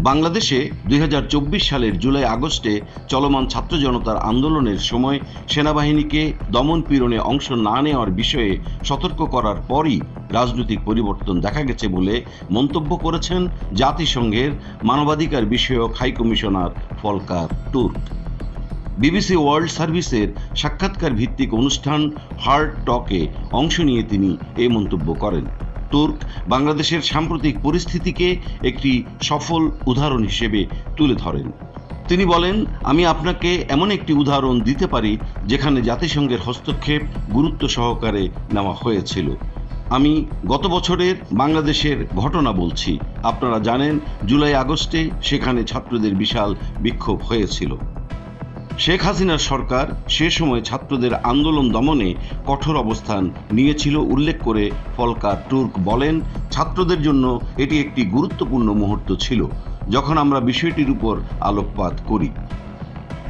বাংলাদেশে ২০২৪ সালের জুলাই আগস্টে চলমান ছাত্র জনতার আন্দোলনের সময় সেনাবাহিনীকে দমন পীড়নে অংশ না নেওয়ার বিষয়ে সতর্ক করার পরই রাজনৈতিক পরিবর্তন দেখা গেছে বলে মন্তব্য করেছেন জাতিসংঘের মানবাধিকার বিষয়ক high commissioner Falkirk Turk. BBC world সার্ভিসের সাক্ষাৎকার ভিত্তিক অনুষ্ঠান হার্ড টকে অংশ নিয়ে তিনি এই মন্তব্য করেন। তুর্ক বাংলাদেশের সাম্প্রতিক পরিস্থিতিকে একটি সফল উদাহরণ হিসেবে তুলে ধরেন। তিনি বলেন, আমি আপনাকে এমন একটি উদাহরণ দিতে পারি যেখানে জাতিসংঘের হস্তক্ষেপ গুরুত্ব সহকারে নেওয়া হয়েছিল। আমি গত বছরের বাংলাদেশের ঘটনা বলছি। আপনারা জানেন, জুলাই আগস্টে সেখানে ছাত্রদের বিশাল বিক্ষোভ হয়েছিল। শেখ হাসিনার সরকার সে সময় ছাত্রদের আন্দোলন দমনে কঠোর অবস্থান নিয়েছিল উল্লেখ করে ফলকার তুর্ক বলেন, ছাত্রদের জন্য এটি একটি গুরুত্বপূর্ণ মুহূর্ত ছিল যখন আমরা বিষয়টির উপর আলোকপাত করি।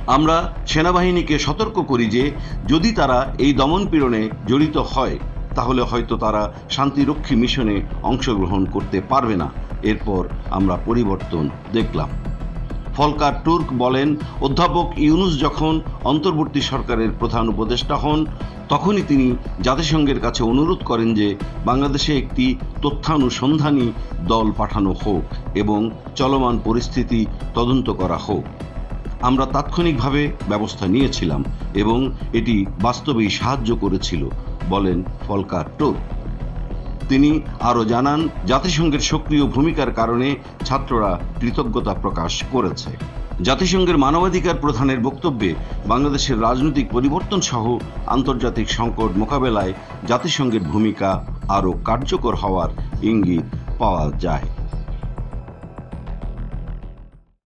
আমরা সেনাবাহিনীকে সতর্ক করি যে যদি তারা এই দমনপীড়নে জড়িত হয় তাহলে হয়তো তারা শান্তিরক্ষী মিশনে অংশগ্রহণ করতে পারবে না। এরপর আমরা পরিবর্তন দেখলাম। ফলকার তুর্ক বলেন, অধ্যাপক ইউনূস যখন অন্তর্বর্তী সরকারের প্রধান উপদেষ্টা হন তখনই তিনি জাতিসংঘের কাছে অনুরোধ করেন যে বাংলাদেশে একটি তথ্যানুসন্ধানী দল পাঠানো হোক এবং চলমান পরিস্থিতি তদন্ত করা হোক। আমরা তাৎক্ষণিকভাবে ব্যবস্থা নিয়েছিলাম এবং এটি বাস্তবেই সাহায্য করেছিল, বলেন ফলকার তুর্ক। তিনি আরও জানান, জাতিসংঘের সক্রিয় ভূমিকার কারণে ছাত্ররা কৃতজ্ঞতা প্রকাশ করেছে। জাতিসংঘের মানবাধিকার প্রধানের বক্তব্যে বাংলাদেশের রাজনৈতিক পরিবর্তন সহ আন্তর্জাতিক সংকট মোকাবেলায় জাতিসংঘের ভূমিকা আরও কার্যকর হওয়ার ইঙ্গিত পাওয়া যায়।